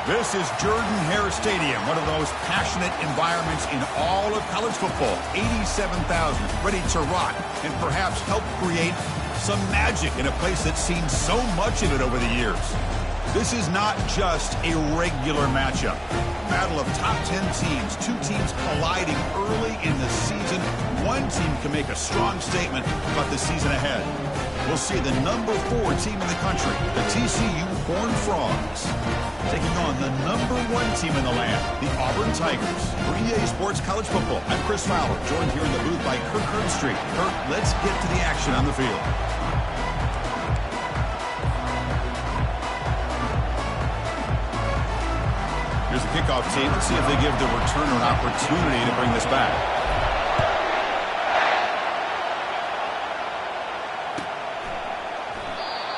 This is Jordan-Hare Stadium, one of the most passionate environments in all of college football. 87,000 ready to rock and perhaps help create some magic in a place that's seen so much of it over the years. This is not just a regular matchup. Battle of top 10 teams, two teams colliding early in the season. One team can make a strong statement about the season ahead. We'll see the number 4 team in the country, the TCU Horned Frogs, taking on the number 1 team in the land, the Auburn Tigers. For EA Sports College Football, I'm Chris Fowler, joined here in the booth by Kirk Herbstreit. Kirk, let's get to the action on the field. Here's the kickoff team. Let's see if they give the returner an opportunity to bring this back.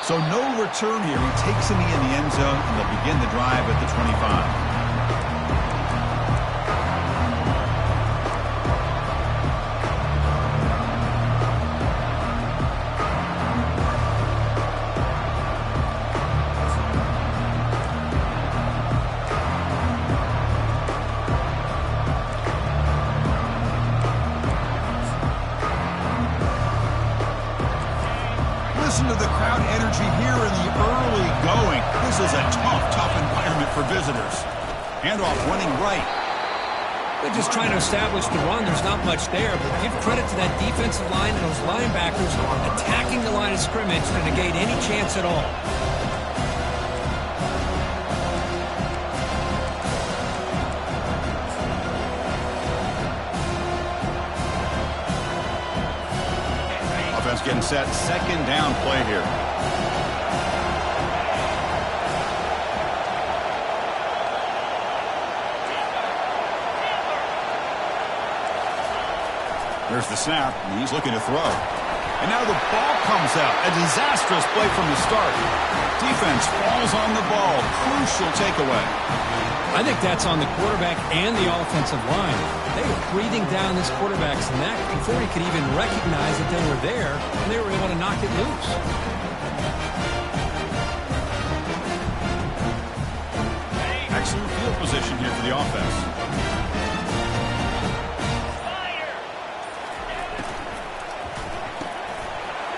So no return here. He takes him in the end zone, and they'll begin the drive at the 25. Listen to the crowd energy here in the early going. This is a tough environment for visitors. Handoff running right. They're just trying to establish the run. There's not much there, but give credit to that defensive line and those linebackers attacking the line of scrimmage to negate any chance at all. Offense getting set. Second down play here. There's the snap. And he's looking to throw. And now the ball comes out. A disastrous play from the start. Defense falls on the ball. Crucial takeaway. I think that's on the quarterback and the offensive line. They were breathing down this quarterback's neck before he could even recognize that they were there, and they were able to knock it loose. Excellent field position here for the offense.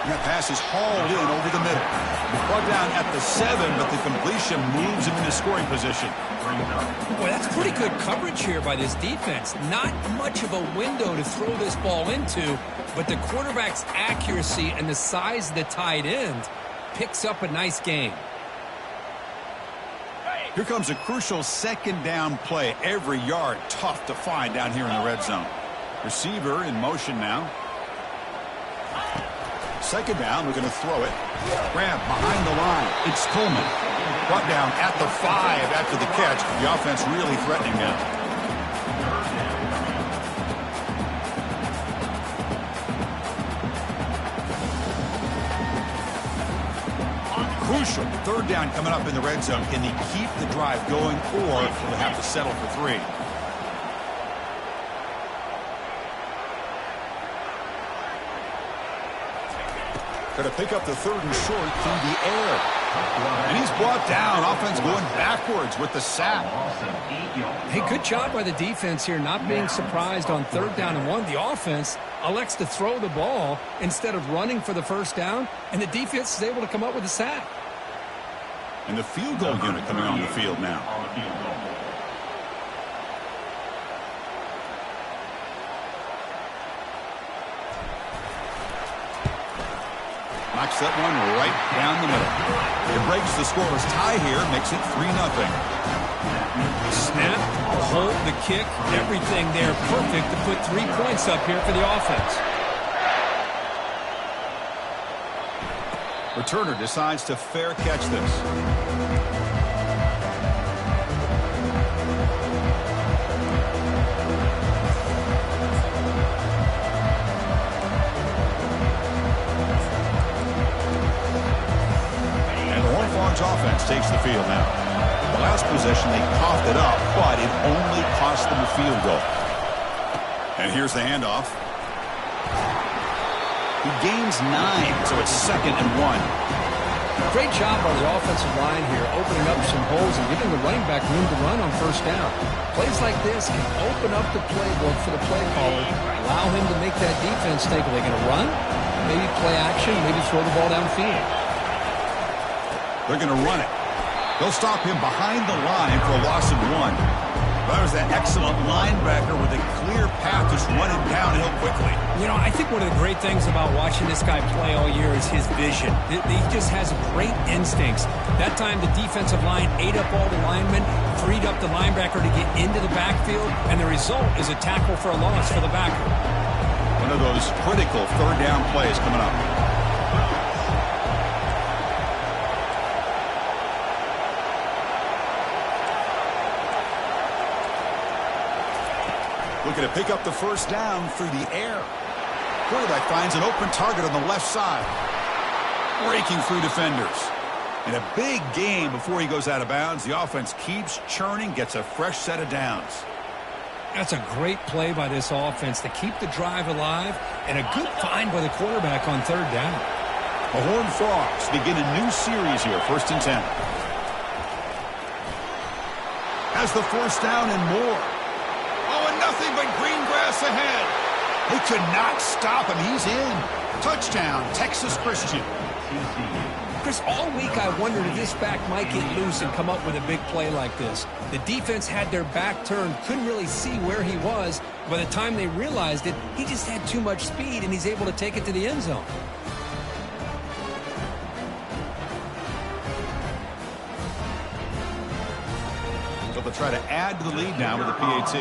And that pass is hauled in over the middle. Brought down at the 7, but the completion moves him into scoring position. Boy, that's pretty good coverage here by this defense. Not much of a window to throw this ball into, but the quarterback's accuracy and the size of the tight end picks up a nice game. Here comes a crucial second down play. Every yard tough to find down here in the red zone. Receiver in motion now. Second down, we're going to throw it. Grab behind the line. It's Coleman. Brought down at the 5 after the catch. The offense really threatening now. Crucial. Third down coming up in the red zone. Can they keep the drive going, or will they have to settle for 3? Going to pick up the 3rd and short through the air. And he's brought down. Offense going backwards with the sack. Hey, good job by the defense here, not being surprised on 3rd down and 1. The offense elects to throw the ball instead of running for the first down, and the defense is able to come up with a sack. And the field goal unit coming on the field now. Knocks that one right down the middle. It breaks the scoreless tie here, makes it 3-0. Snap, the hold, the kick, everything there perfect to put 3 points up here for the offense. Returner decides to fair catch this. Offense takes the field now. The last possession, they coughed it up, but it only cost them a field goal. And here's the handoff. He gains 9, so it's 2nd and 1. Great job by the offensive line here, opening up some holes and giving the running back room to run on first down. Plays like this can open up the playbook for the play caller, allow him to make that defense think, are they going to run? Maybe play action, maybe throw the ball downfield. They're going to run it. They'll stop him behind the line for a loss of 1. That was that excellent linebacker with a clear path just running downhill quickly. You know, I think one of the great things about watching this guy play all year is his vision. He just has great instincts. That time the defensive line ate up all the linemen, freed up the linebacker to get into the backfield, and the result is a tackle for a loss for the backer. One of those critical third down plays coming up. Looking to pick up the first down through the air. Quarterback finds an open target on the left side. Breaking through defenders. In a big game before he goes out of bounds, the offense keeps churning, gets a fresh set of downs. That's a great play by this offense to keep the drive alive, and a good find by the quarterback on third down. The Horned Frogs begin a new series here, 1st and 10. Has the first down and more. Oh, and nothing but green grass ahead. They could not stop him. He's in. Touchdown, Texas Christian. Chris, all week I wondered if this back might get loose and come up with a big play like this. The defense had their back turned, couldn't really see where he was. By the time they realized it, he just had too much speed, and he's able to take it to the end zone. So they'll try to add to the lead now with a PAT.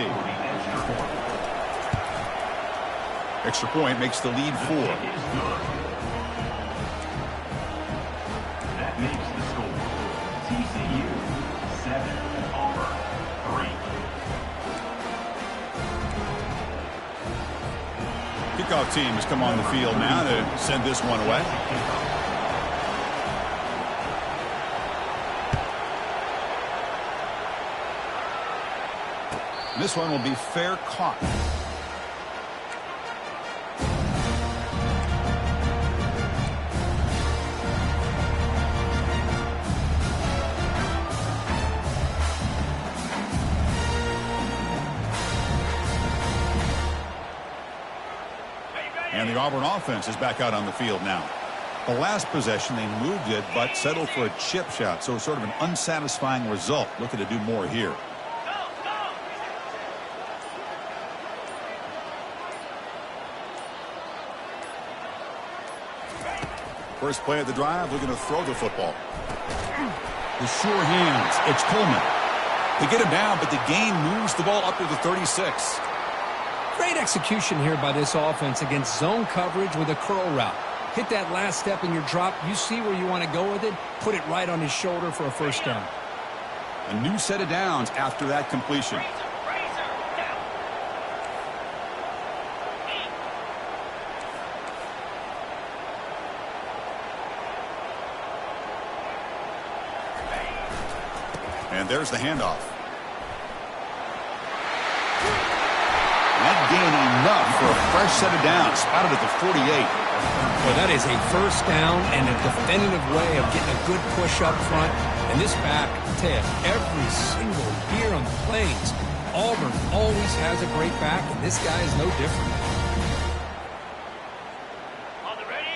Extra point makes the lead 4. That makes the score TCU 7, Auburn 3. Kickoff team has come on the field now to send this one away. This one will be fair caught. And the Auburn offense is back out on the field now. The last possession, they moved it, but settled for a chip shot. So sort of an unsatisfying result. Looking to do more here. First play of the drive, looking to throw the football. With sure hands, it's Coleman. They get him down, but the gain moves the ball up to the 36. Great execution here by this offense against zone coverage with a curl route. Hit that last step in your drop. You see where you want to go with it. Put it right on his shoulder for a first down. A new set of downs after that completion. And there's the handoff. That gain enough for a fresh set of downs. Spotted at the 48. Well, that is a first down and a definitive way of getting a good push up front. And this back, Ted, every single year on the Plains, Auburn always has a great back, and this guy is no different.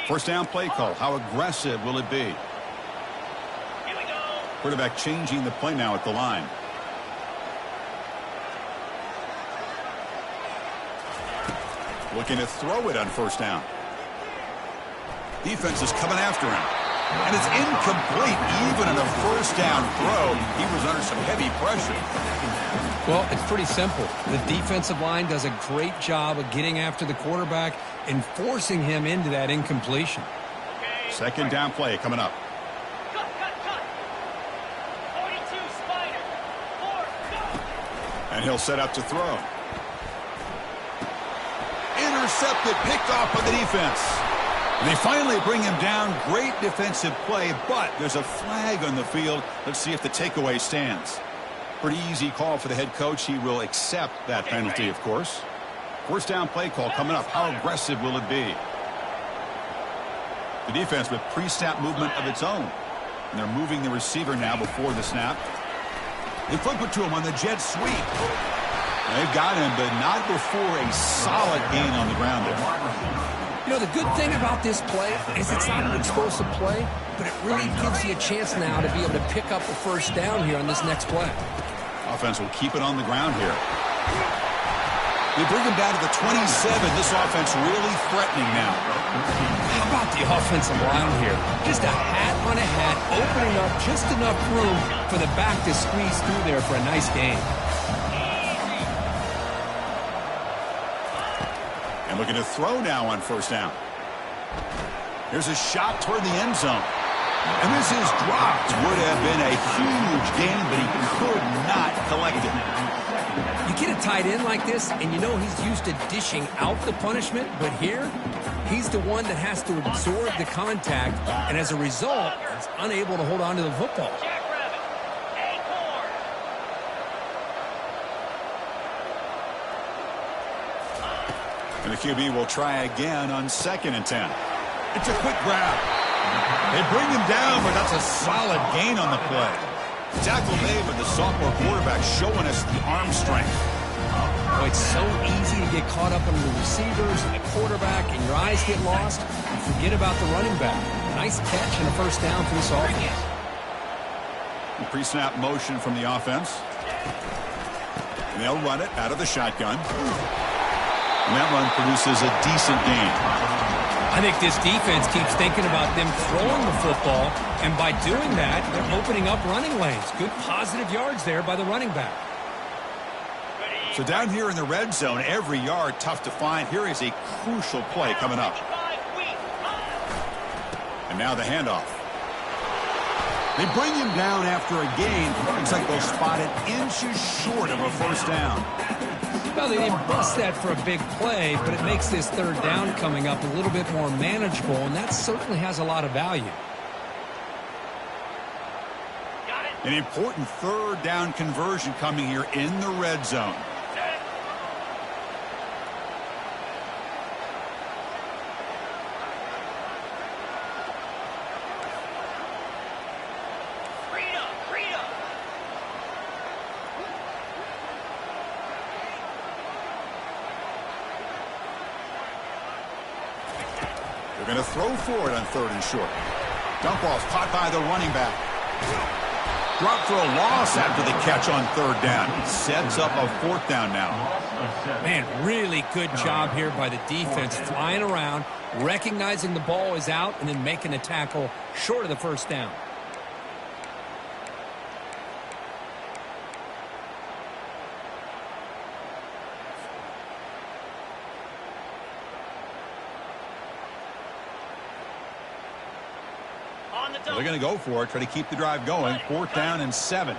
First down play call. How aggressive will it be? Quarterback changing the play now at the line. Looking to throw it on first down. Defense is coming after him. And it's incomplete. Even in a first down throw, he was under some heavy pressure. Well, it's pretty simple. The defensive line does a great job of getting after the quarterback and forcing him into that incompletion. Second down play coming up. And he'll set up to throw. Intercepted, picked off by the defense. And they finally bring him down. Great defensive play, but there's a flag on the field. Let's see if the takeaway stands. Pretty easy call for the head coach. He will accept that penalty, of course. First down play call coming up. How aggressive will it be? The defense with pre-snap movement of its own. And they're moving the receiver now before the snap. They flip it to him on the jet sweep. They've got him, but not before a solid gain on the ground there. You know, the good thing about this play is it's not an explosive play, but it really gives you a chance now to be able to pick up the first down here on this next play. Offense will keep it on the ground here. They bring him down to the 27. This offense really threatening now. How about the offensive line here? Just a hat on a hat, opening up just enough room for the back to squeeze through there for a nice gain. And looking to throw now on first down. Here's a shot toward the end zone. And this is dropped. Would have been a huge gain, but he could not collect it. You get a tight end like this, and you know he's used to dishing out the punishment, but here, he's the one that has to absorb the contact, and as a result, he's unable to hold on to the football. And the QB will try again on 2nd and 10. It's a quick grab. They bring him down, but that's a solid gain on the play. Tackle made, but the sophomore quarterback showing us the arm strength. Oh, it's so easy to get caught up on the receivers and the quarterback, and your eyes get lost. You forget about the running back. Nice catch and a first down for this offense. Pre-snap motion from the offense. And they'll run it out of the shotgun. And that run produces a decent gain. I think this defense keeps thinking about them throwing the football, and by doing that, they're opening up running lanes. Good positive yards there by the running back. So down here in the red zone, every yard tough to find. Here is a crucial play coming up. And now the handoff. They bring him down after a gain. Looks like they'll spot it inches short of a first down. Well, they didn't bust that for a big play, but it makes this third down coming up a little bit more manageable, and that certainly has a lot of value. An important third down conversion coming here in the red zone. They're going to throw for it on 3rd and short. Dump ball's caught by the running back. Drop for a loss after the catch on 3rd down. Sets up a 4th down now. Man, really good job here by the defense, flying around, recognizing the ball is out, and then making a tackle short of the first down. They're going to go for it, try to keep the drive going. 4th down and 7.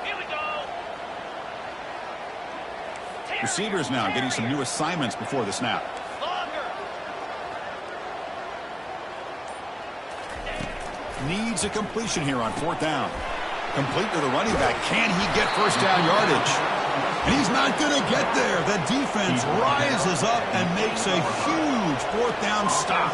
Here we go. Receivers now getting some new assignments before the snap. Needs a completion here on 4th down. Complete to the running back. Can he get first down yardage? And he's not going to get there. The defense rises up and makes a huge 4th down stop.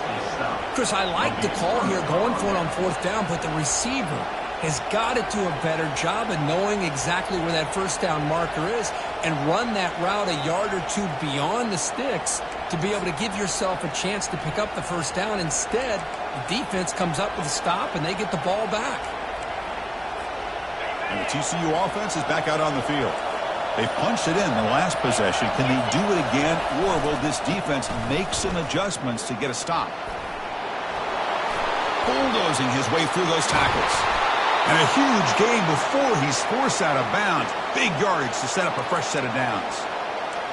Chris, I like the call here, going for it on 4th down, but the receiver has got to do a better job of knowing exactly where that first down marker is and run that route a yard or two beyond the sticks to be able to give yourself a chance to pick up the first down. Instead, the defense comes up with a stop, and they get the ball back. And the TCU offense is back out on the field. They punched it in the last possession. Can they do it again, or will this defense make some adjustments to get a stop? Bulldozing his way through those tackles. And a huge gain before he's forced out of bounds. Big yardage to set up a fresh set of downs.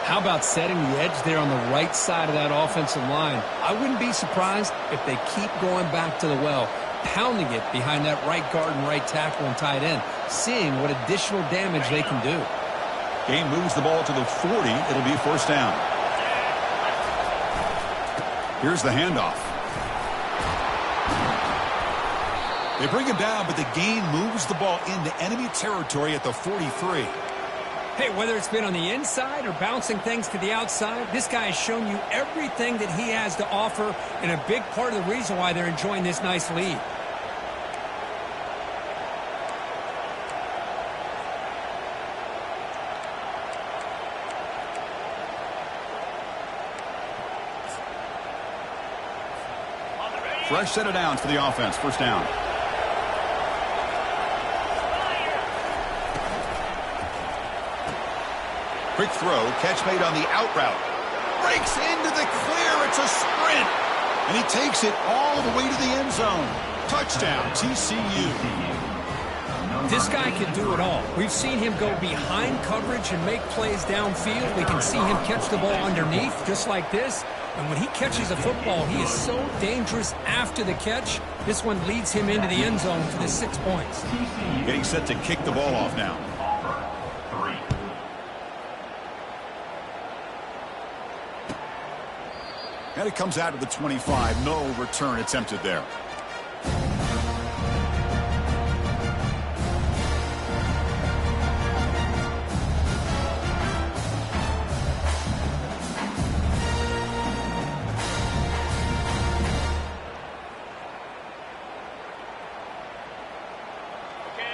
How about setting the edge there on the right side of that offensive line? I wouldn't be surprised if they keep going back to the well, pounding it behind that right guard and right tackle and tight end, seeing what additional damage they can do. Game moves the ball to the 40. It'll be first down. Here's the handoff. They bring him down, but the gain moves the ball into enemy territory at the 43. Hey, whether it's been on the inside or bouncing things to the outside, this guy has shown you everything that he has to offer, and a big part of the reason why they're enjoying this nice lead. Fresh set of downs for the offense. First down. Quick throw. Catch made on the out route. Breaks into the clear. It's a sprint. And he takes it all the way to the end zone. Touchdown, TCU. This guy can do it all. We've seen him go behind coverage and make plays downfield. We can see him catch the ball underneath just like this. And when he catches a football, he is so dangerous after the catch. This one leads him into the end zone for the 6 points. Getting set to kick the ball off now. And it comes out of the 25. No return attempted there.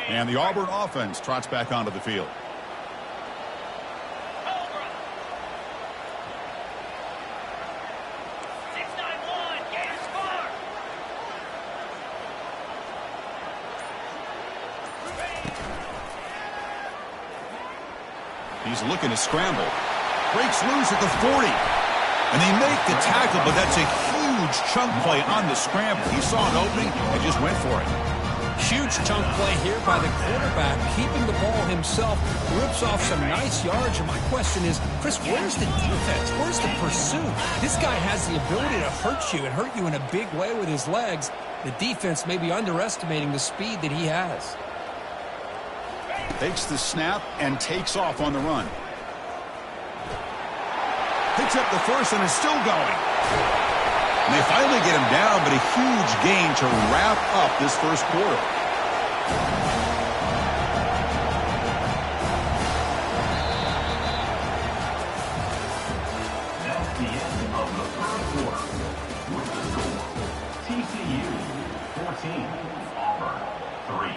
And the Auburn offense trots back onto the field. He's looking to scramble. Breaks loose at the 40. And they make the tackle, but that's a huge chunk play on the scramble. He saw an opening and just went for it. Huge chunk play here by the quarterback, keeping the ball himself, rips off some nice yards. And my question is, Chris, where's the defense? Where's the pursuit? This guy has the ability to hurt you and hurt you in a big way with his legs. The defense may be underestimating the speed that he has. Takes the snap and takes off on the run. Picks up the first and is still going. And they finally get him down, but a huge gain to wrap up this first quarter. That's the end of the first quarter. With the score, TCU 14, Auburn 3.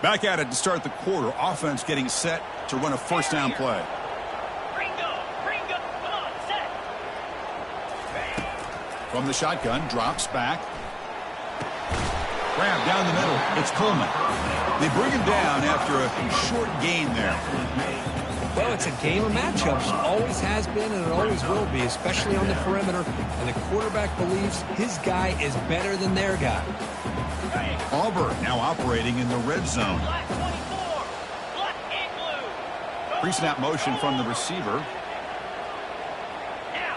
Back at it to start the quarter. Offense getting set to run a first down play. Come on, set. From the shotgun, drops back. Grab down the middle. It's Coleman. They bring him down after a short gain there. Well, it's a game of matchups. Always has been and it always will be, especially on the perimeter. And the quarterback believes his guy is better than their guy. Auburn now operating in the red zone. Black 24. Black and blue. Pre-snap motion from the receiver. Now.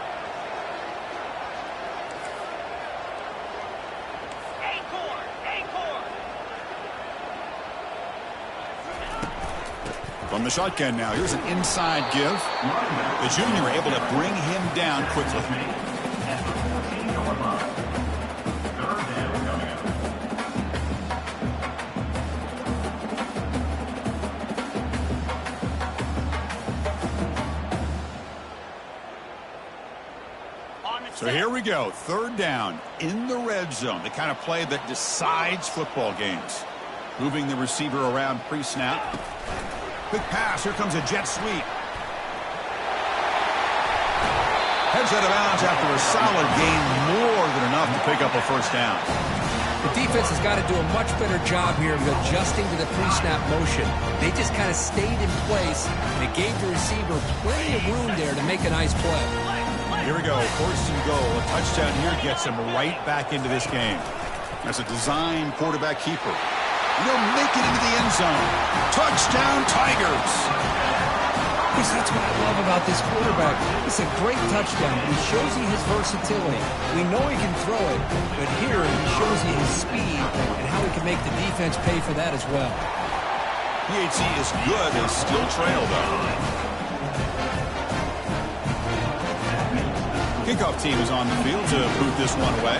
Acorn. From the shotgun now. Here's an inside give. The junior able to bring him down quickly. So here we go. Third down in the red zone. The kind of play that decides football games. Moving the receiver around pre-snap. Quick pass. Here comes a jet sweep. Heads out of bounds after a solid gain. More than enough to pick up a first down. The defense has got to do a much better job here of adjusting to the pre-snap motion. They just kind of stayed in place, and it gave the receiver plenty of room there to make a nice play. Here we go, first and goal. A touchdown here gets him right back into this game. That's a design quarterback keeper. And they'll make it into the end zone. Touchdown, Tigers! Chris, that's what I love about this quarterback. It's a great touchdown, but he shows you his versatility. We know he can throw it, but here he shows you his speed and how he can make the defense pay for that as well. PHC is good. They still trail, though. Kickoff team is on the field to boot this one away.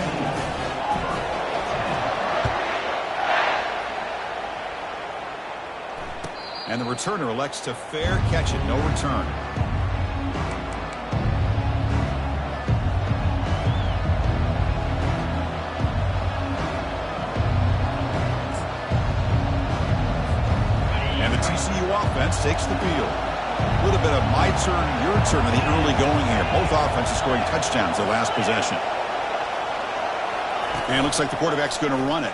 And the returner elects to fair catch it. No return. offense takes the field. A little bit of my turn, your turn in the early going here. Both offenses scoring touchdowns their last possession. And it looks like the quarterback's going to run it.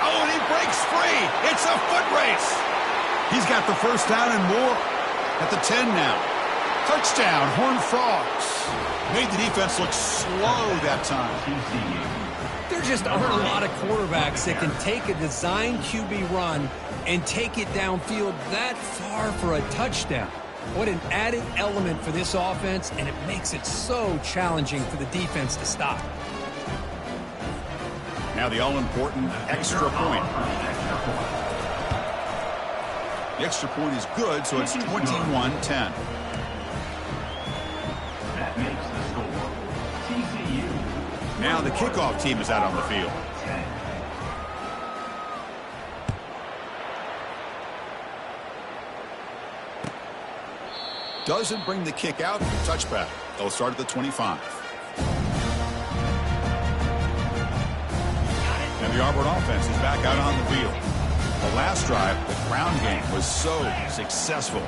Oh, and he breaks free. It's a foot race. He's got the first down and more. At the 10 now. Touchdown, Horned Frogs. Made the defense look slow that time. There just aren't a lot of quarterbacks that can take a design QB run and take it downfield that far for a touchdown. What an added element for this offense, and it makes it so challenging for the defense to stop. Now the all-important extra point. The extra point is good, so it's 21-10. That makes the score. TCU. Now the kickoff team is out on the field. Doesn't bring the kick out. Touchback. They'll start at the 25. And the Auburn offense is back out on the field. The last drive, the ground game, was so successful.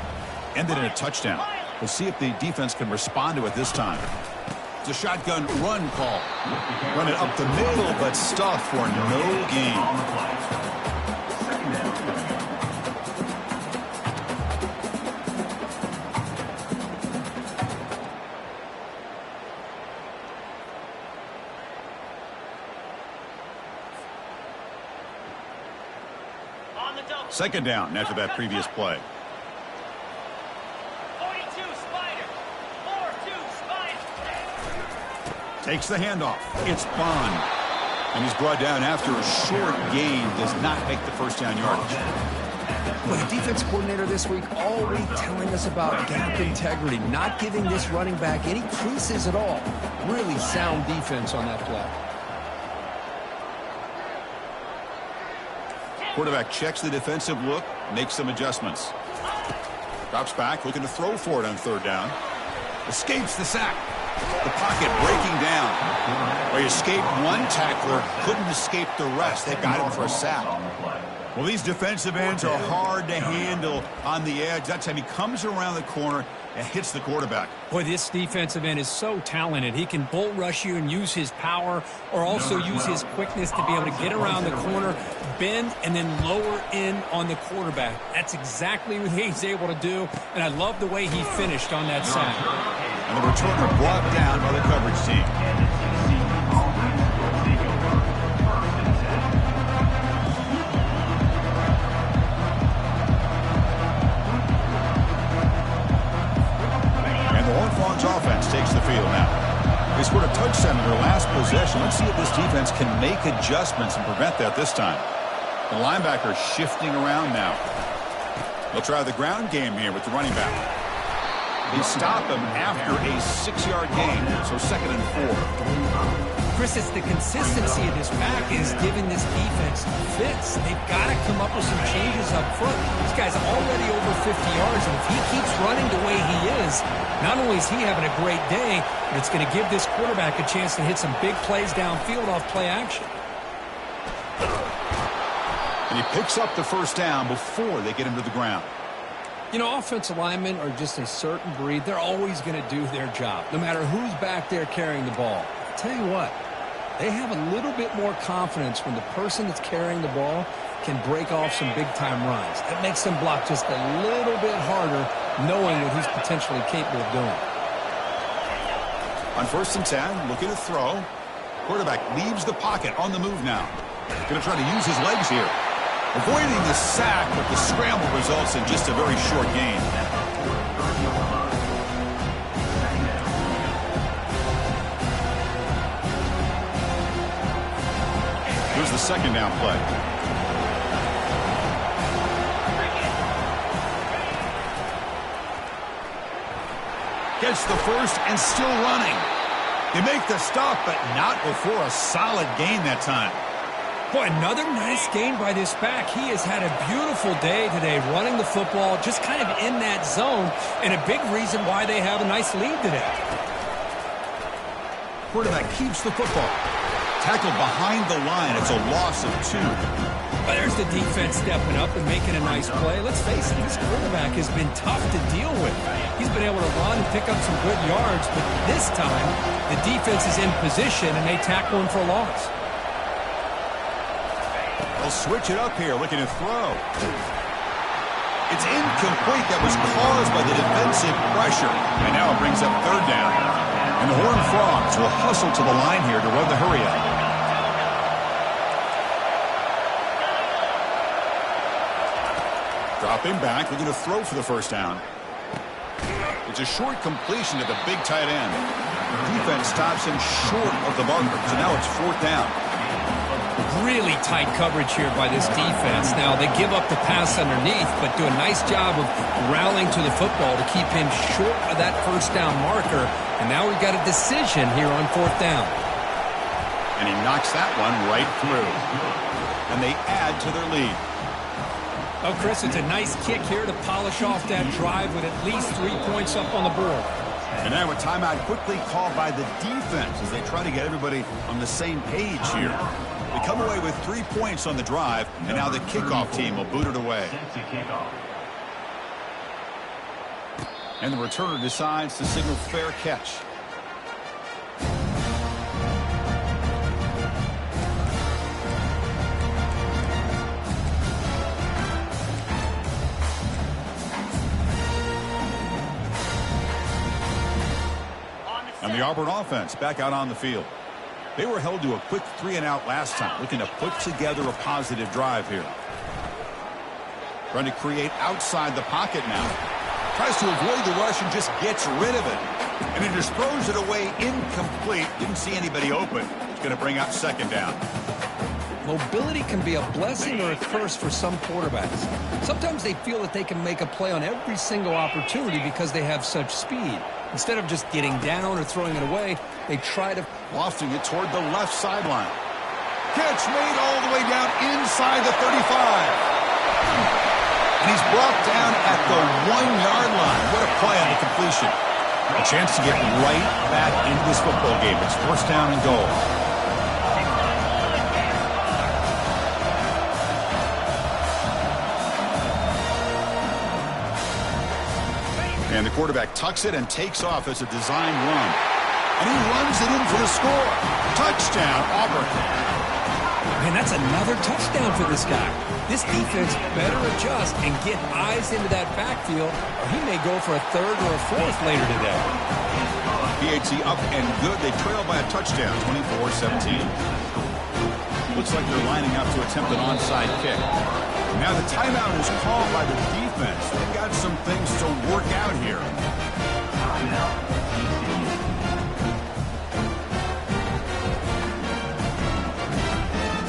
Ended in a touchdown. We'll see if the defense can respond to it this time. It's a shotgun run call. Run it up the middle, but stuffed for no gain. Second down after that previous play. 42 Spider. 4-2 Spider. Takes the handoff. It's Bond. And he's brought down after a short gain. Does not make the first down yardage. Well, the defense coordinator this week all week telling us about gap integrity, not giving this running back any creases at all. Really sound defense on that play. Quarterback checks the defensive look, makes some adjustments. Drops back, looking to throw for it on third down. Escapes the sack. The pocket breaking down. Well, he escaped one tackler, couldn't escape the rest. They got him for a sack. Well, these defensive ends are hard to handle on the edge. That time he comes around the corner and hits the quarterback. Boy, this defensive end is so talented. He can bull rush you and use his power, or also use his quickness to be able to get around the corner, bend, and then lower in on the quarterback. That's exactly what he's able to do, and I love the way he finished on that sack. And the returner brought down by the coverage team. Offense takes the field now. They scored a touchdown in their last possession. Let's see if this defense can make adjustments and prevent that this time. The linebacker shifting around now. They'll try the ground game here with the running back. They stop him after a 6-yard gain, so 2nd and 4. Chris, it's the consistency of this back is giving this defense fits. They've got to come up with some changes up front. This guy's already over 50 yards, and if he keeps running the way he is, not only is he having a great day, but it's going to give this quarterback a chance to hit some big plays downfield off play action. And he picks up the first down before they get him to the ground. You know, offensive linemen are just a certain breed. They're always going to do their job, no matter who's back there carrying the ball. I'll tell you what, they have a little bit more confidence when the person that's carrying the ball can break off some big-time runs. That makes them block just a little bit harder, knowing what he's potentially capable of doing. On 1st and 10, looking to throw. Quarterback leaves the pocket on the move now. Going to try to use his legs here. Avoiding the sack, but the scramble results in just a very short gain. Here's the 2nd down play. Gets the first and still running. They make the stop, but not before a solid gain that time. Boy, another nice gain by this back. He has had a beautiful day today running the football, just kind of in that zone, and a big reason why they have a nice lead today. Quarterback keeps the football. Tackled behind the line. It's a loss of 2. But there's the defense stepping up and making a nice play. Let's face it, this quarterback has been tough to deal with. He's been able to run and pick up some good yards, but this time the defense is in position and they tackle him for a loss. They'll switch it up here, looking to throw. It's incomplete. That was caused by the defensive pressure. And now it brings up third down. And the Horned Frogs will hustle to the line here to run the hurry-up. Dropping back, looking to throw for the first down. It's a short completion to the big tight end. The defense stops him short of the marker, so now it's fourth down. Really tight coverage here by this defense. Now, they give up the pass underneath, but do a nice job of rallying to the football to keep him short of that first down marker. And now we've got a decision here on fourth down. And he knocks that one right through. And they add to their lead. Oh, Chris, it's a nice kick here to polish off that drive with at least 3 points up on the board. And now a timeout quickly called by the defense as they try to get everybody on the same page here. They come away with 3 points on the drive, and now the kickoff team will boot it away. And the returner decides to signal fair catch. And the Auburn offense back out on the field. They were held to a quick 3-and-out last time, looking to put together a positive drive here. Trying to create outside the pocket now. Tries to avoid the rush and just gets rid of it. And he just throws it away incomplete. Didn't see anybody open. It's going to bring out second down. Mobility can be a blessing or a curse for some quarterbacks. Sometimes they feel that they can make a play on every single opportunity because they have such speed. Instead of just getting down or throwing it away, they try to lofting it toward the left sideline. Catch made all the way down inside the 35. And he's brought down at the 1-yard line. What a play on the completion. A chance to get right back into this football game. It's first down and goal. And the quarterback tucks it and takes off as a design run. And he runs it in for the score. Touchdown, Auburn. Man, that's another touchdown for this guy. This defense better adjust and get eyes into that backfield, or he may go for a third or a fourth later today. PHC up and good. They trail by a touchdown, 24-17. Looks like they're lining up to attempt an onside kick. Now the timeout is called by the defense. They've got some things to work out here.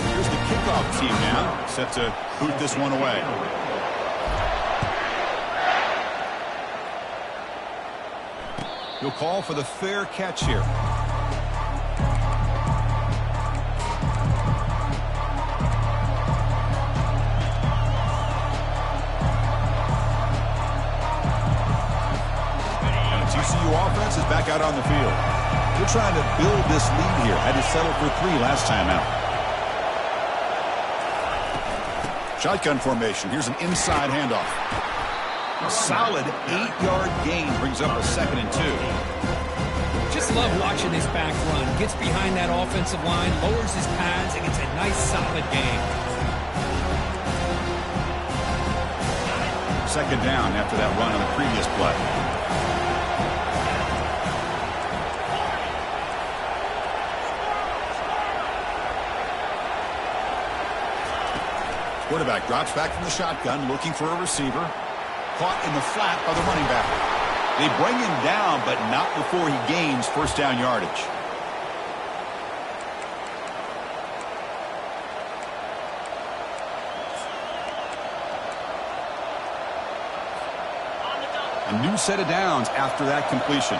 Here's the kickoff team now, set to boot this one away. He'll call for the fair catch here. Offense is back out on the field. They're trying to build this lead here. Had to settle for 3 last time out. Shotgun formation. Here's an inside handoff. A solid 8-yard gain brings up a 2nd and 2. Just love watching this back run. Gets behind that offensive line, lowers his pads, and gets a nice solid gain. 2nd down after that run on the previous play. Quarterback drops back from the shotgun, looking for a receiver. Caught in the flat by the running back. They bring him down, but not before he gains first down yardage. A new set of downs after that completion.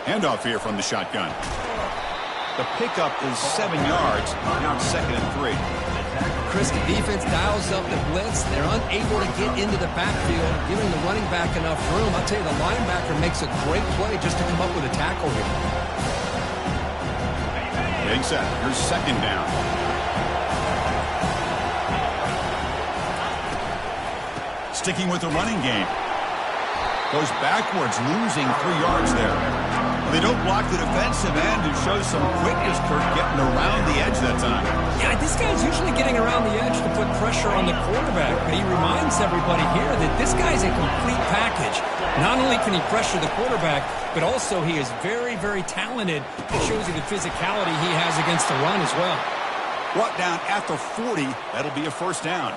Handoff here from the shotgun. The pickup is 7 yards. Now it's 2nd and 3. Chris, the defense dials up the blitz. They're unable to get into the backfield, giving the running back enough room. I'll tell you, the linebacker makes a great play just to come up with a tackle here. Getting set. Here's 2nd down. Sticking with the running game. Goes backwards, losing 3 yards there. They don't block the defensive end and shows some quickness, Kirk, getting around the edge that time. Yeah, this guy's usually getting around the edge to put pressure on the quarterback, but he reminds everybody here that this guy's a complete package. Not only can he pressure the quarterback, but also he is very, very talented. It shows you the physicality he has against the run as well. Brought down at the 40. That'll be a 1st down.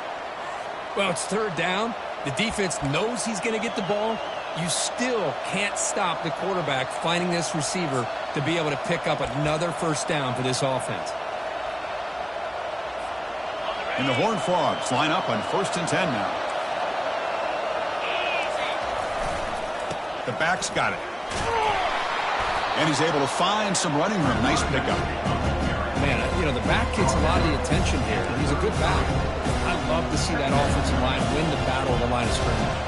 Well, it's 3rd down. The defense knows he's going to get the ball. You still can't stop the quarterback finding this receiver to be able to pick up another 1st down for this offense. And the Horned Frogs line up on 1st and 10 now. The back's got it. And he's able to find some running room. Nice pickup. Man, you know, the back gets a lot of the attention here. He's a good back. I love to see that offensive line win the battle of the line of scrimmage.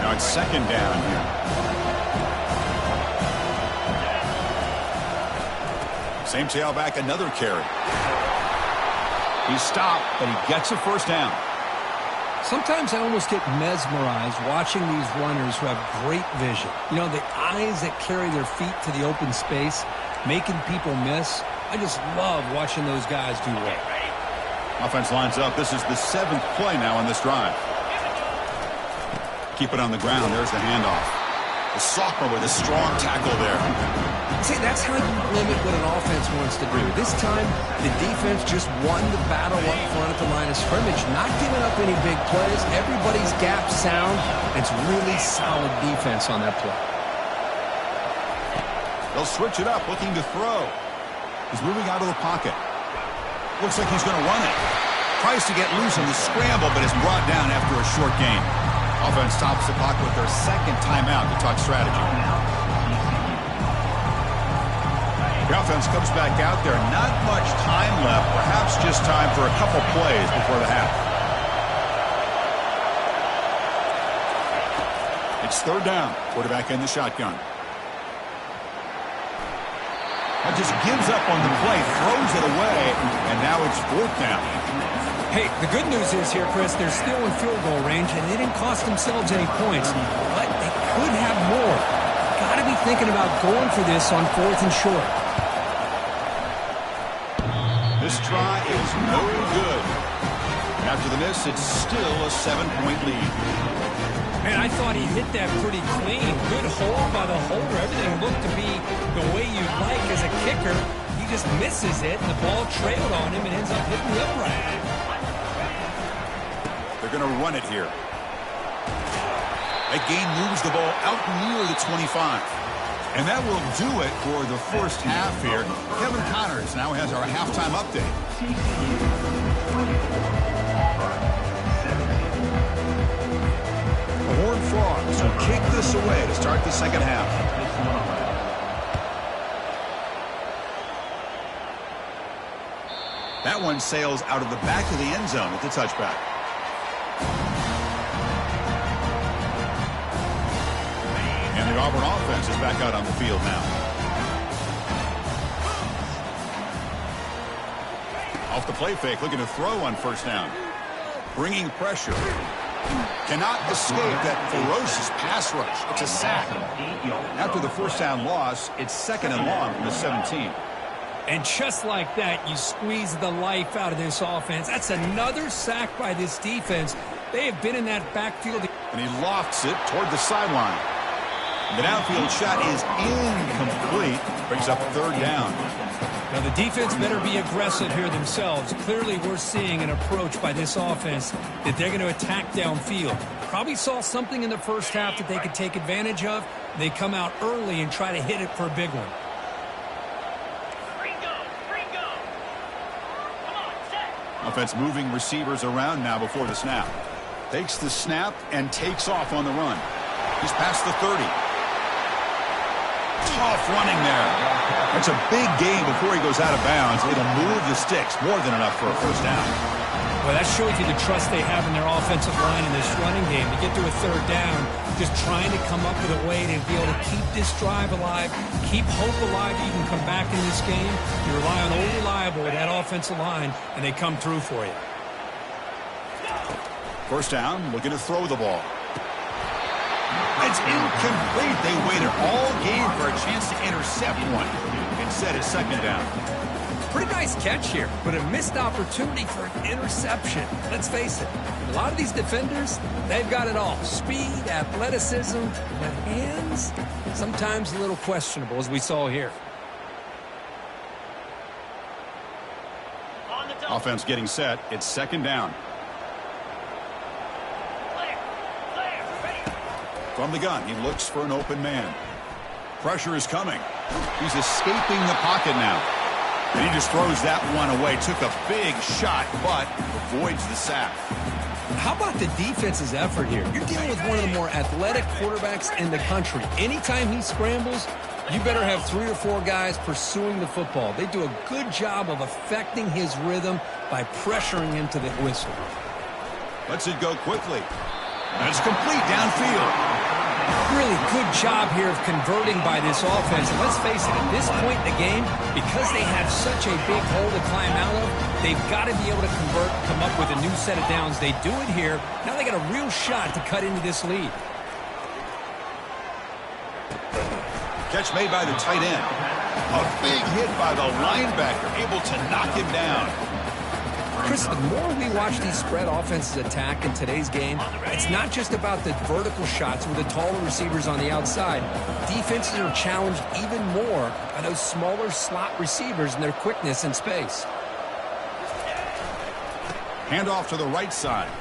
Now it's 2nd down here. Same tailback, another carry. He's stopped, but he gets a 1st down. Sometimes I almost get mesmerized watching these runners who have great vision. You know, the eyes that carry their feet to the open space, making people miss. I just love watching those guys do well. Offense lines up. This is the 7th play now on this drive. Keep it on the ground. There's the handoff. The sophomore with a strong tackle there. See, that's how you limit what an offense wants to do. This time, the defense just won the battle up front at the line of scrimmage, not giving up any big plays. Everybody's gap sound. It's really solid defense on that play. They'll switch it up, looking to throw. He's moving out of the pocket. Looks like he's going to run it. Tries to get loose in the scramble, but is brought down after a short gain. Offense stops the clock with their 2nd timeout to talk strategy. The offense comes back out there. Not much time left. Perhaps just time for a couple plays before the half. It's 3rd down. Quarterback in the shotgun. That just gives up on the play, throws it away, and now it's 4th down. Hey, the good news is here, Chris, they're still in field goal range, and they didn't cost themselves any points, but they could have more. Got to be thinking about going for this on 4th and short. This try is no good. After the miss, it's still a 7-point lead. Man, I thought he hit that pretty clean. Good hold by the holder. Everything looked to be the way you'd like as a kicker. He just misses it, and the ball trailed on him and ends up hitting the upright. They're going to run it here. That gain moves the ball out near the 25. And that will do it for the 1st half here. Kevin Connors now has our halftime update. The Horned Frogs will kick this away to start the 2nd half. That one sails out of the back of the end zone with the touchback. And the Auburn offense is back out on the field now. Off the play fake, looking to throw on 1st down. Bringing pressure. Cannot escape that ferocious pass rush. It's a sack. After the 1st down loss, it's 2nd and long from the 17. And just like that, you squeeze the life out of this offense. That's another sack by this defense. They have been in that backfield. And he lofts it toward the sideline. The downfield shot is incomplete. Brings up 3rd down. Now, the defense better be aggressive here themselves. Clearly, we're seeing an approach by this offense that they're going to attack downfield. Probably saw something in the 1st half that they could take advantage of. They come out early and try to hit it for a big one. Offense moving receivers around now before the snap. Takes the snap and takes off on the run. He's past the 30. off running there. That's a big gain before he goes out of bounds. It'll move the sticks, more than enough for a first down. Well, that shows you the trust they have in their offensive line in this running game. To get to a third down, just trying to come up with a way to be able to keep this drive alive, keep hope alive that you can come back in this game. You rely on Old Reliable with that offensive line, and they come through for you. First down, looking to throw the ball. It's incomplete. They waited all game for a chance to intercept one. Instead, it's second down. Pretty nice catch here, but a missed opportunity for an interception. Let's face it, a lot of these defenders, they've got it all. Speed, athleticism, but hands, sometimes a little questionable, as we saw here. Offense getting set. It's second down. From the gun, he looks for an open man. Pressure is coming. He's escaping the pocket now. And he just throws that one away. Took a big shot, but avoids the sack. How about the defense's effort here? You're dealing with one of the more athletic quarterbacks in the country. Anytime he scrambles, you better have 3 or 4 guys pursuing the football. They do a good job of affecting his rhythm by pressuring him to the whistle. Lets it go quickly. And it's complete downfield. Really good job here of converting by this offense. And let's face it, at this point in the game, because they have such a big hole to climb out of, they've got to be able to convert, come up with a new set of downs. They do it here. Now they got a real shot to cut into this lead. Catch made by the tight end. A big hit by the linebacker, able to knock him down. Chris, the more we watch these spread offenses attack in today's game, it's not just about the vertical shots with the taller receivers on the outside. Defenses are challenged even more by those smaller slot receivers and their quickness in space. Handoff to the right side.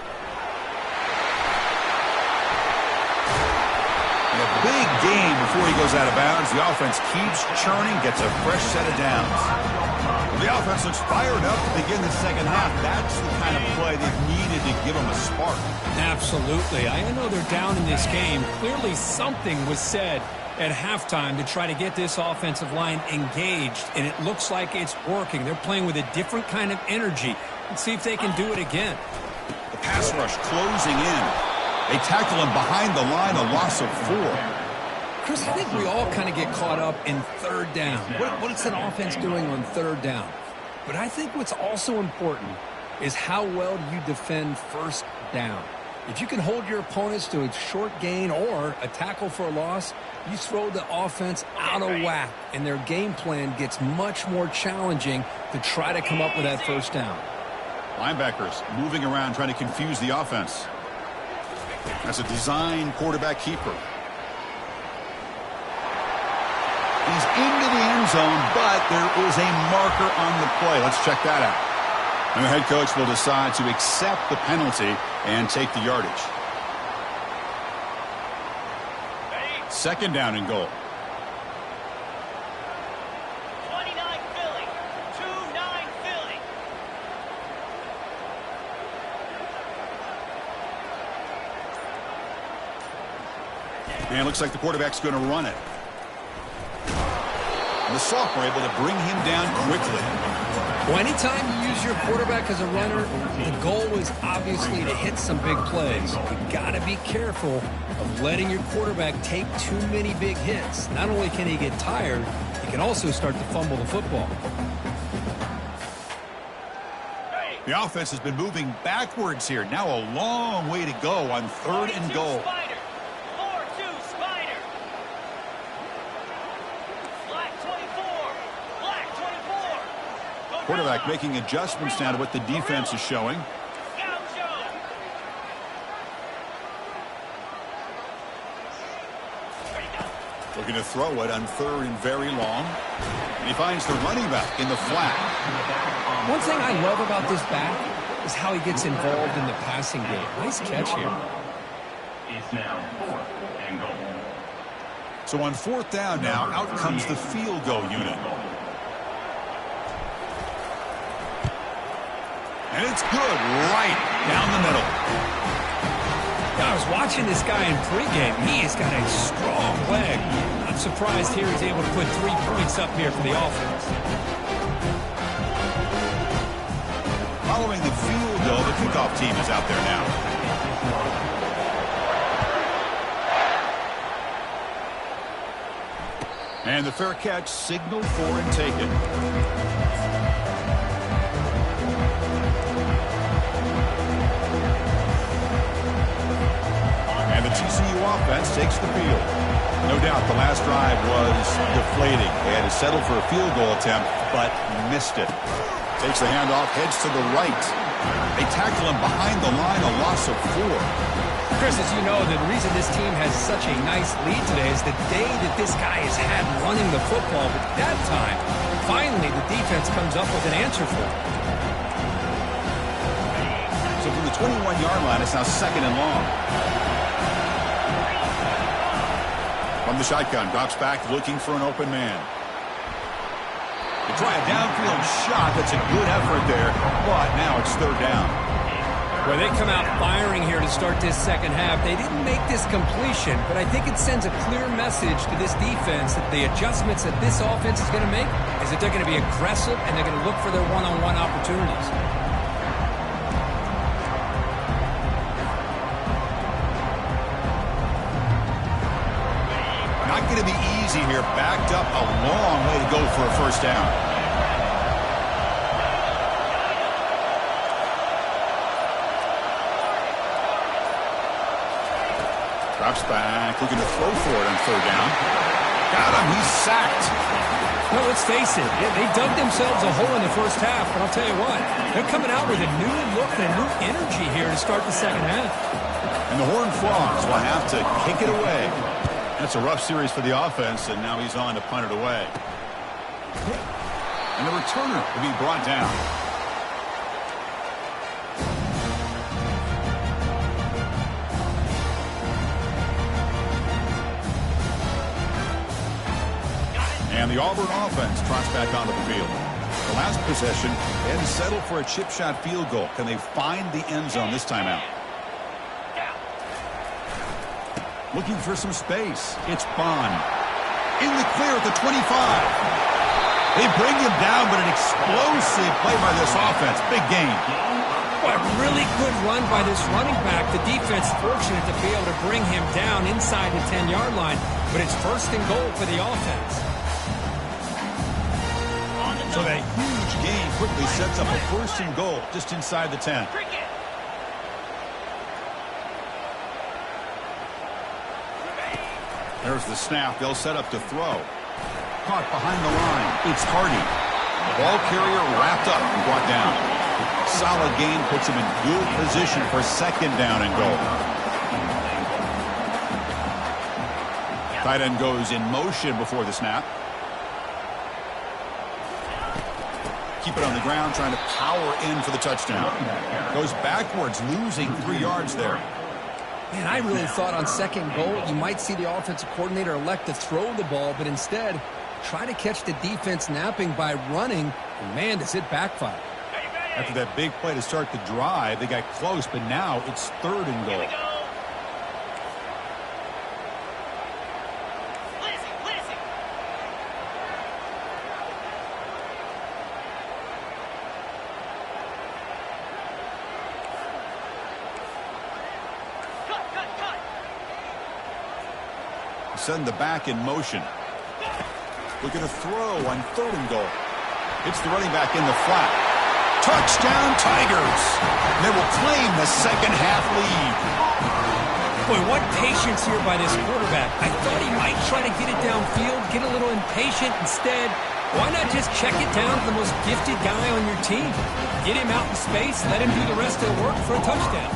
And a big gain before he goes out of bounds. The offense keeps churning, gets a fresh set of downs. The offense looks fired up to begin the second half. That's the kind of play they've needed to give them a spark. Absolutely. I know they're down in this game. Clearly something was said at halftime to try to get this offensive line engaged, and it looks like it's working. They're playing with a different kind of energy. Let's see if they can do it again. The pass rush closing in. They tackle him behind the line, a loss of 4. Chris, I think we all kind of get caught up in third down. What is an offense doing on third down? But I think what's also important is how well do you defend first down. If you can hold your opponents to a short gain or a tackle for a loss, you throw the offense out of whack, and their game plan gets much more challenging to try to come up with that first down. Linebackers moving around trying to confuse the offense. That's a design quarterback keeper. He's into the end zone, but there is a marker on the play. Let's check that out. And the head coach will decide to accept the penalty and take the yardage. Second down and goal. 29 Philly. 2-9 Philly. And it looks like the quarterback's going to run it. And the sophomore able to bring him down quickly. Well, anytime you use your quarterback as a runner, the goal is obviously to hit some big plays. You got to be careful of letting your quarterback take too many big hits. Not only can he get tired, he can also start to fumble the football. The offense has been moving backwards here. Now a long way to go on third and goal. Spider. 4-2 Spider. Black 24. Black 24. Quarterback making adjustments now to what the defense is showing. Gaucho. Looking to throw it on third and very long. And he finds the running back in the flat. One thing I love about this back is how he gets involved in the passing game. Nice catch here. It's now 4th and goal. So on fourth down now, out comes the field goal unit. And it's good right down the middle. I was watching this guy in pregame. He has got a strong leg. Not surprised here he's able to put 3 points up here for the offense. Following the field goal, the kickoff team is out there now. And the fair catch signaled for and taken. And the TCU offense takes the field. No doubt the last drive was deflating. They had to settle for a field goal attempt, but missed it. Takes the handoff, heads to the right. They tackle him behind the line, a loss of 4. Chris, as you know, the reason this team has such a nice lead today is the day that this guy has had running the football. But that time, finally, the defense comes up with an answer for him. So from the 21-yard line, it's now 2nd and long. From the shotgun, drops back, looking for an open man. They try a downfield shot. That's a good effort there, but now it's 3rd down. Well, they come out firing here to start this second half. They didn't make this completion, but I think it sends a clear message to this defense that the adjustments that this offense is going to make is that they're going to be aggressive and they're going to look for their one-on-one opportunities. Not going to be easy here. Backed up a long way to go for a 1st down. Drops back, looking to throw for it on 3rd down. Got him, he's sacked. Well, let's face it, they dug themselves a hole in the first half, but I'll tell you what, they're coming out with a new look and a new energy here to start the second half. And the Horned Frogs will have to kick it away. That's a rough series for the offense, and now he's on to punt it away. And the returner will be brought down. And the Auburn offense trots back onto the field. The last possession, they had to settle for a chip shot field goal. Can they find the end zone this time out? Looking for some space. It's Bond. In the clear at the 25. They bring him down, but an explosive play by this offense. Big game. What a really good run by this running back. The defense fortunate to be able to bring him down inside the 10-yard line, but it's 1st and goal for the offense. So that huge gain quickly sets up a 1st and goal just inside the 10. There's the snap. They'll set up to throw. Caught behind the line. It's Hardy. The ball carrier wrapped up and brought down. Solid gain puts him in good position for 2nd down and goal. Tight end goes in motion before the snap. Keep it on the ground, trying to power in for the touchdown. Goes backwards, losing 3 yards there. Man, I really thought on 2nd goal you might see the offensive coordinator elect to throw the ball, but instead try to catch the defense napping by running, and man, does it backfire. After that big play to start the drive, they got close, but now it's 3rd and goal. Send the back in motion. Looking to throw on 3rd and goal. Hits the running back in the flat. Touchdown Tigers. They will claim the second half lead. Boy, what patience here by this quarterback. I thought he might try to get it downfield, get a little impatient. Instead, why not just check it down to the most gifted guy on your team? Get him out in space, let him do the rest of the work for a touchdown.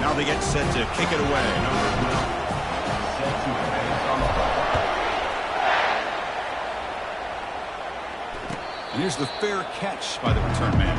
Now they get set to kick it away. And here's the fair catch by the return man.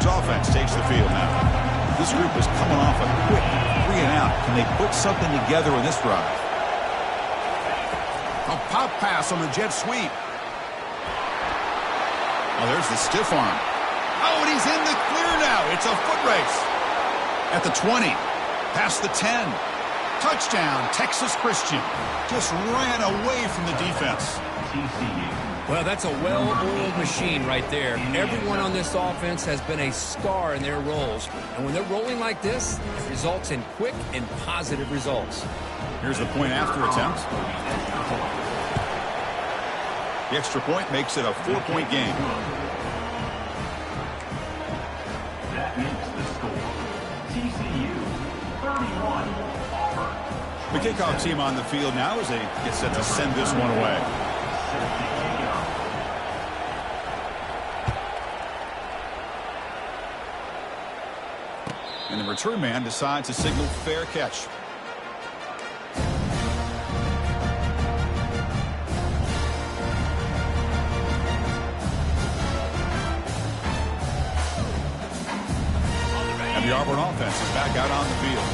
Offense takes the field now. This group is coming off a quick 3 and out. Can they put something together in this drive? A pop pass on the jet sweep. Oh, there's the stiff arm. Oh, and he's in the clear now. It's a foot race. At the 20, past the 10. Touchdown, Texas Christian. Just ran away from the defense. Well, that's a well-oiled machine right there. Everyone on this offense has been a star in their roles. And when they're rolling like this, it results in quick and positive results. Here's the point after attempt. The extra point makes it a 4-point game. That makes the score. TCU 31, Auburn. The kickoff team on the field now as they get set to send this one away. And the return man decides to signal fair catch. And the Auburn offense is back out on the field.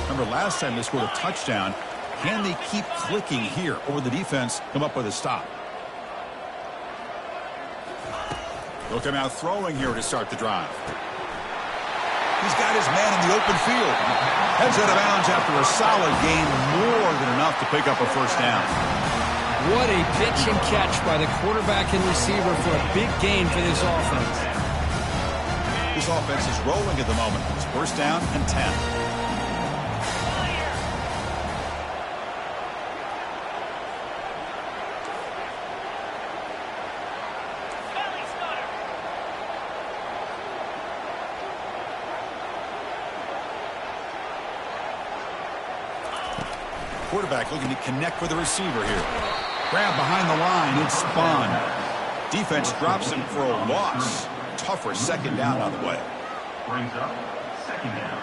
Remember last time they scored a touchdown. Can they keep clicking here, or the defense come up with a stop? They'll come out throwing here to start the drive. He's got his man in the open field. Heads out of bounds after a solid gain, more than enough to pick up a first down. What a pitch and catch by the quarterback and receiver for a big gain for this offense. This offense is rolling at the moment. It's first down and 10. Quarterback looking to connect with the receiver here. Grab behind the line. It's Spawn. Defense drops him for a loss. Tougher second down on the way. Brings up second down.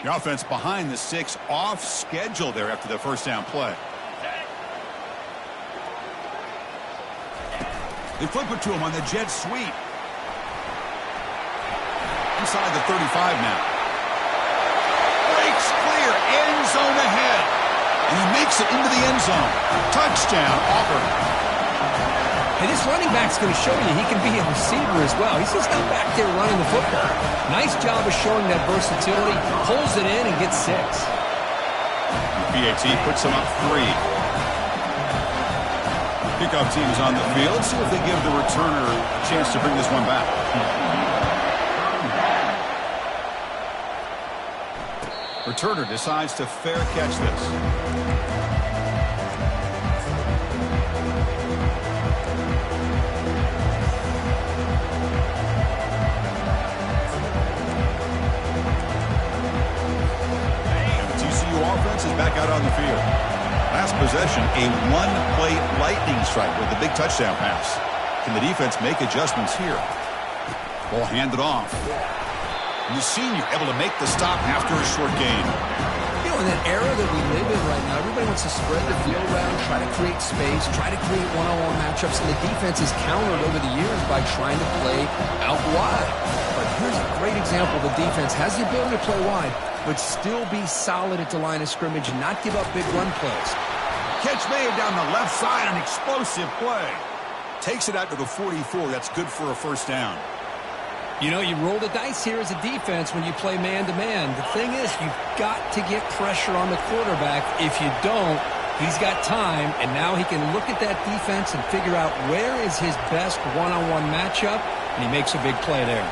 The offense behind the 6, off schedule there after the first down play. They flip it to him on the jet sweep. Inside the 35 now. Breaks clear, end zone ahead. And he makes it into the end zone. Touchdown, Auburn. And this running back's going to show you he can be a receiver as well. He's just not back there running the football. Nice job of showing that versatility. Pulls it in and gets 6. PAT puts him up 3. Kickoff team is on the field. Let's see if they give the returner a chance to bring this one back. Returner decides to fair catch this. Offense is back out on the field. Last possession, a one-play lightning strike with a big touchdown pass. Can the defense make adjustments here? Ball handed off. And the senior able to make the stop after a short gain. You know, in that era that we live in right now, everybody wants to spread the field around, try to create space, try to create one-on-one matchups, and the defense is countered over the years by trying to play out wide. But here's a great example. The defense has the ability to play wide, but still be solid at the line of scrimmage and not give up big run plays. Catch made down the left side, an explosive play. Takes it out to the 44. That's good for a first down. You know, you roll the dice here as a defense when you play man-to-man. The thing is, you've got to get pressure on the quarterback. If you don't, he's got time, and now he can look at that defense and figure out where is his best one-on-one matchup, and he makes a big play there.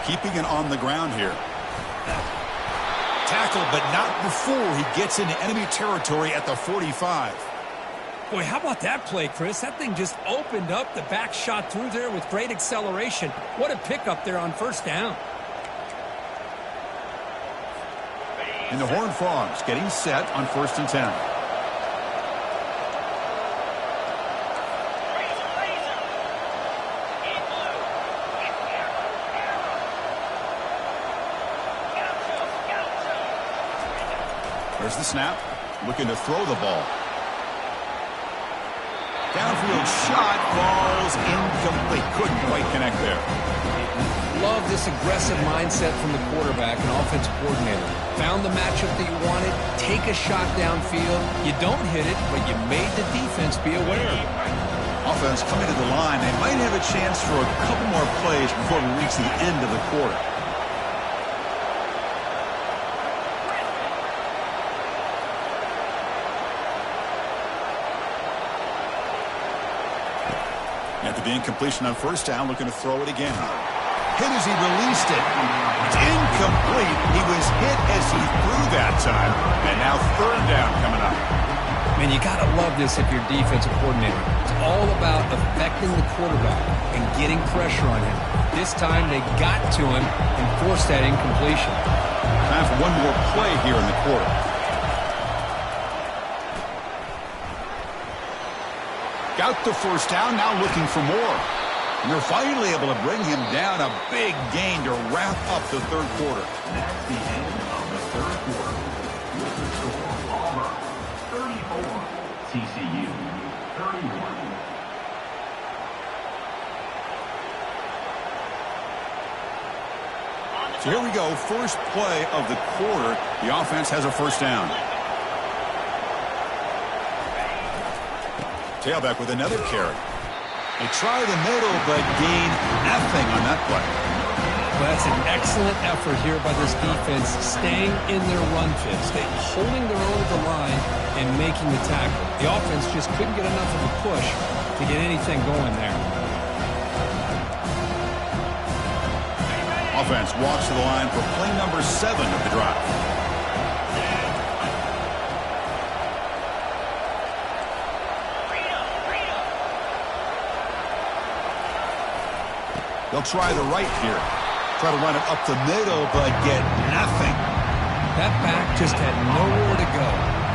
Keeping it on the ground here. Tackle, but not before he gets into enemy territory at the 45. Boy, how about that play, Chris? That thing just opened up. The back shot through there with great acceleration. What a pickup there on first down. And the Horned Frogs getting set on first and 10. There's the snap. Looking to throw the ball. Downfield shot falls incomplete. Couldn't quite connect there. Love this aggressive mindset from the quarterback and offensive coordinator. Found the matchup that you wanted. Take a shot downfield. You don't hit it, but you made the defense be aware. Offense coming to the line. They might have a chance for a couple more plays before we reach the end of the quarter. After the incompletion on first down, looking to throw it again. Hit as he released it. It's incomplete. He was hit as he threw that time. And now third down coming up. Man, you got to love this if you're defensive coordinator. It's all about affecting the quarterback and getting pressure on him. This time they got to him and forced that incompletion. Time for one more play here in the quarter. Got the first down, now looking for more. And they're finally able to bring him down. A big gain to wrap up the third quarter. That's the end of the third quarter. With the score, Auburn 34, TCU 31. So here we go, first play of the quarter. The offense has a first down. Tailback with another carry. They try the middle, but gain nothing on that play. Well, that's an excellent effort here by this defense, staying in their run fits, holding their own at the line and making the tackle. The offense just couldn't get enough of a push to get anything going there. Offense walks to the line for play number 7 of the drive. They'll try the right here. Try to run it up the middle, but get nothing. That back just had nowhere to go.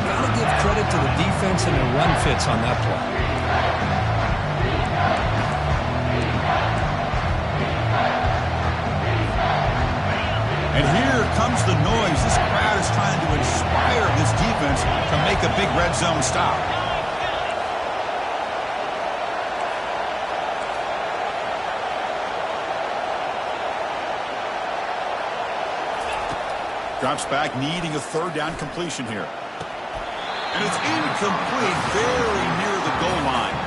Got to give credit to the defense and their run fits on that play. And here comes the noise. This crowd is trying to inspire this defense to make a big red zone stop. Drops back, needing a third down completion here. And it's incomplete, very near the goal line.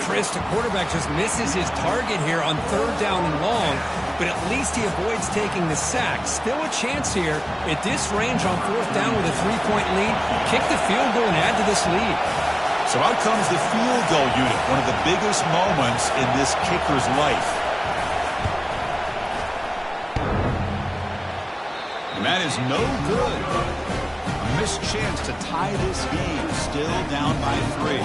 Chris, the quarterback just misses his target here on third down and long, but at least he avoids taking the sack. Still a chance here at this range on fourth down with a 3-point lead. Kick the field goal and add to this lead. So out comes the field goal unit, one of the biggest moments in this kicker's life. And that is no good. A missed chance to tie this game. Still down by 3.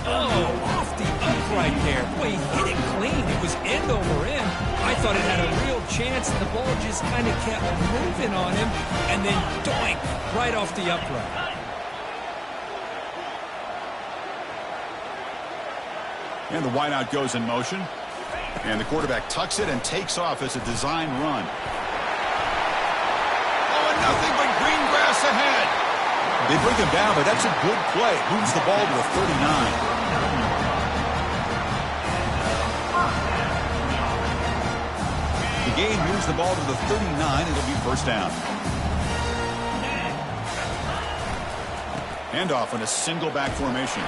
Oh, off the upright there. Boy, he hit it clean. It was end over end. I thought it had a real chance, and the ball just kind of kept moving on him, and then doink, right off the upright. And the wideout goes in motion. And the quarterback tucks it and takes off as a design run. Nothing but green grass ahead. They bring him down, but that's a good play. Moves the ball to the 39. The game moves the ball to the 39. It'll be first down. Handoff in a single back formation.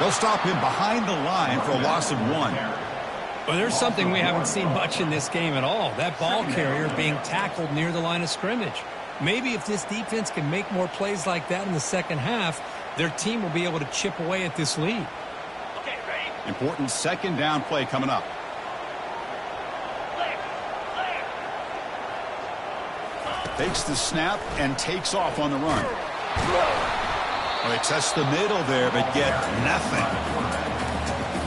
They'll stop him behind the line for a loss of 1. Well, there's something we haven't seen much in this game at all. That ball carrier being tackled near the line of scrimmage. Maybe if this defense can make more plays like that in the second half, their team will be able to chip away at this lead. Okay, ready? Important second down play coming up. Takes the snap and takes off on the run. Well, they test the middle there, but get nothing.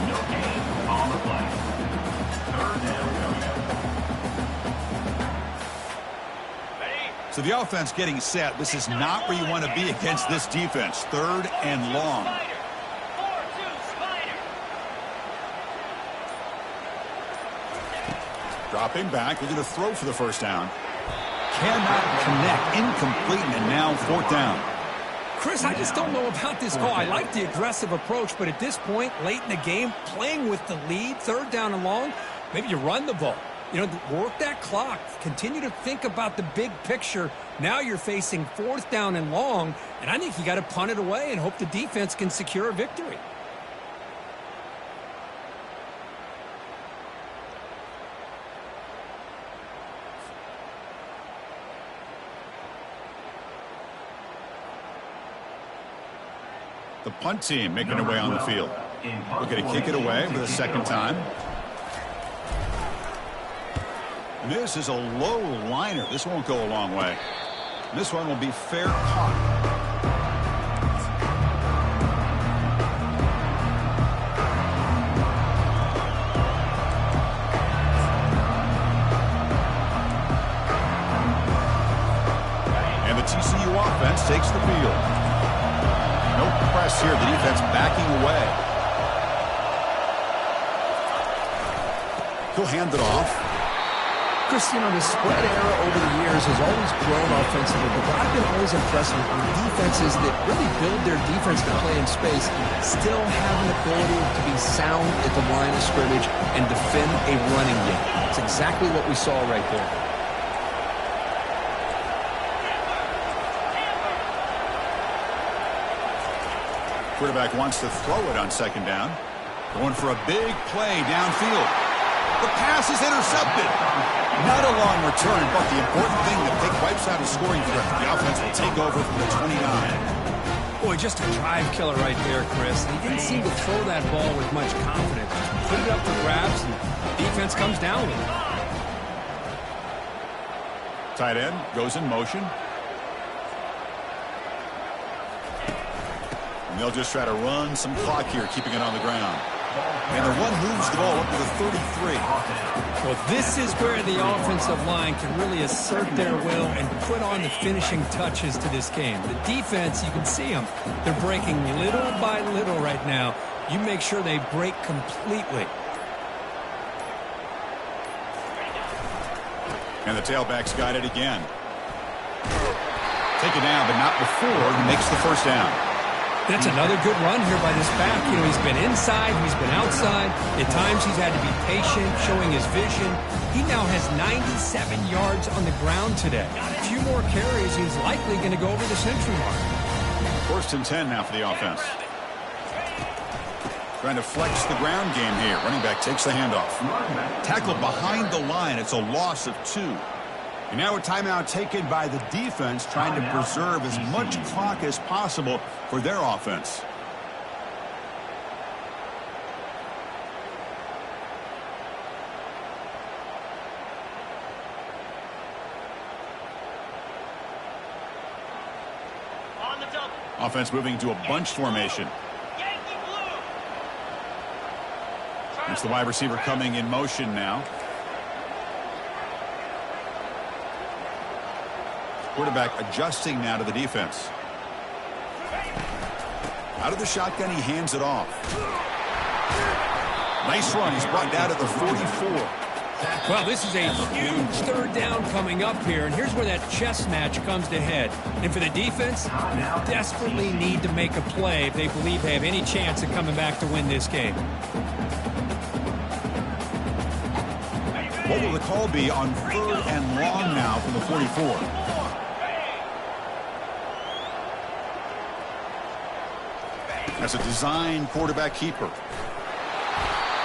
No gain on the play. Third down. So the offense getting set. This is not where you want to be against this defense. Third and long. Spider. 4-2 Spider. Dropping back. We're going to throw for the first down. cannot connect. Incomplete, and now 4th down. Chris, I just don't know about this call. I like the aggressive approach, but at this point, late in the game, playing with the lead, 3rd down and long, maybe you run the ball. You know, work that clock. Continue to think about the big picture. Now you're facing 4th down and long, and I think you got to punt it away and hope the defense can secure a victory. The punt team making their way on the field. Looking to kick it away for the 2nd time. And this is a low liner. This won't go a long way. This one will be fair caught. And the TCU offense takes the field. No press here. The defense backing away. He'll hand it off. Chris, you know, the spread era over the years has always grown offensively, but I've been always impressed with defenses that really build their defense to play in space, still have an ability to be sound at the line of scrimmage and defend a running game. It's exactly what we saw right there. Quarterback wants to throw it on 2nd down. Going for a big play downfield. The pass is intercepted. Not a long return, but the important thing, the pick wipes out a scoring threat. The offense will take over from the 29. Boy, just a drive killer right there, Chris. He didn't seem to throw that ball with much confidence. Just put it up for grabs, and defense comes down with it. Tight end goes in motion. And they'll just try to run some clock here, keeping it on the ground. And the one moves the ball up to the 33. Well, this is where the offensive line can really assert their will and put on the finishing touches to this game. The defense, you can see them. They're breaking little by little right now. You make sure they break completely. And the tailback's got it again. Take it down, but not before he makes the 1st down. That's another good run here by this back. You know, he's been inside, he's been outside. At times, he's had to be patient, showing his vision. He now has 97 yards on the ground today. A few more carries, he's likely going to go over the century mark. 1st and 10 now for the offense. Trying to flex the ground game here. Running back takes the handoff. Tackled behind the line. It's a loss of 2. And now a timeout taken by the defense, trying to preserve as much clock as possible for their offense. On the double. Offense moving to a bunch formation. Yankee blue. It's the wide receiver coming in motion now. Quarterback adjusting now to the defense. Out of the shotgun, he hands it off. Nice run. He's brought down at the 44. Well, this is a huge 3rd down coming up here, and here's where that chess match comes to head. And for the defense, they desperately need to make a play if they believe they have any chance of coming back to win this game. What will the call be on 3rd and long now from the 44? That's a design quarterback keeper.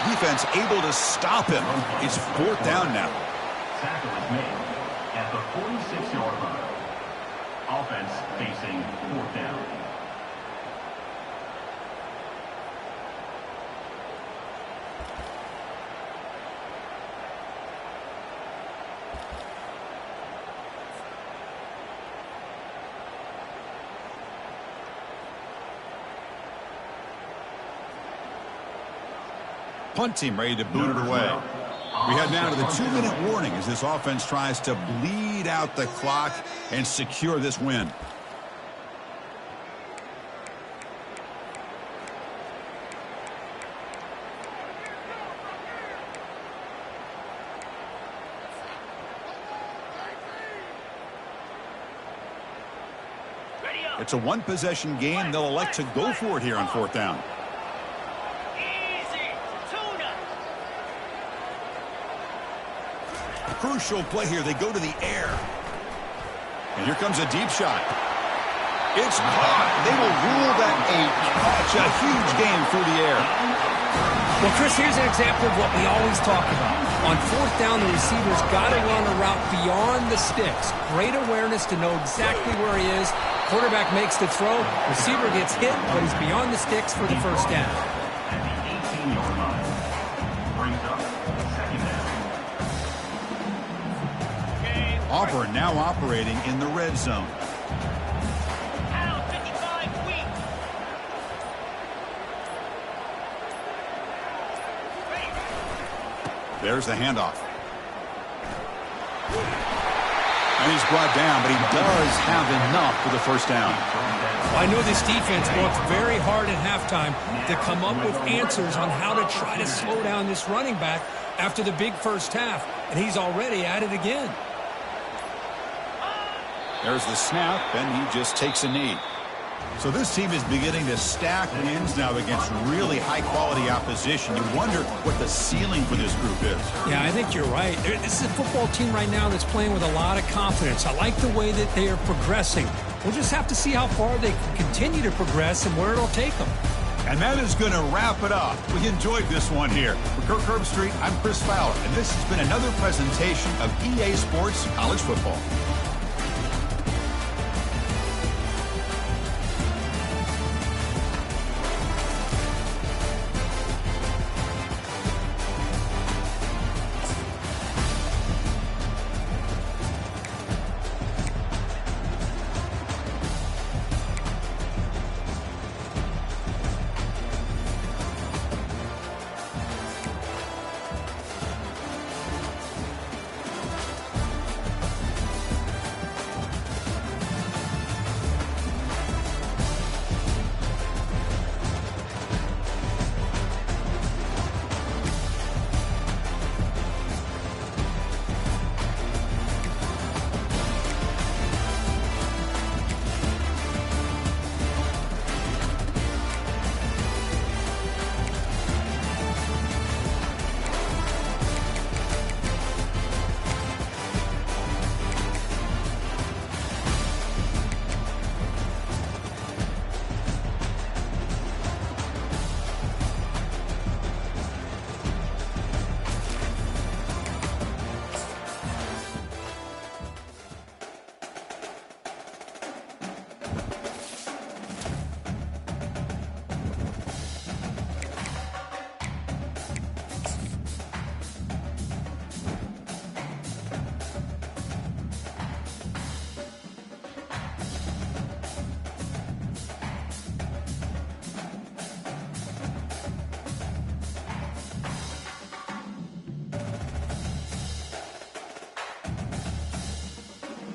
Defense able to stop him. It's 4th down now. Tackle is made at the 46-yard line. Offense facing 4th down. Punt team ready to boot it away. We head now to the 2-minute warning as this offense tries to bleed out the clock and secure this win. It's a one-possession game. They'll elect to go for it here on 4th down. Easy. Tuna. Crucial play here. They go to the air. And here comes a deep shot. It's caught. They will rule that a catch. A huge game through the air. Well, Chris, here's an example of what we always talk about. On 4th down, the receiver's got to run a route beyond the sticks. Great awareness to know exactly where he is. Quarterback makes the throw. Receiver gets hit, but he's beyond the sticks for the first down. At the 18-yard line. Brings up 2nd down. Auburn now operating in the red zone. Out 55 weak. There's the handoff. And he's brought down, but he does have enough for the first down. I know this defense worked very hard at halftime to come up with answers on how to try to slow down this running back after the big first half, and he's already at it again. There's the snap, and he just takes a knee. So this team is beginning to stack wins now against really high-quality opposition. You wonder what the ceiling for this group is. Yeah, I think you're right. This is a football team right now that's playing with a lot of confidence. I like the way that they are progressing. We'll just have to see how far they can continue to progress and where it'll take them. And that is going to wrap it up. We enjoyed this one here. For Kirk Herbstreit, I'm Chris Fowler, and this has been another presentation of EA Sports College Football.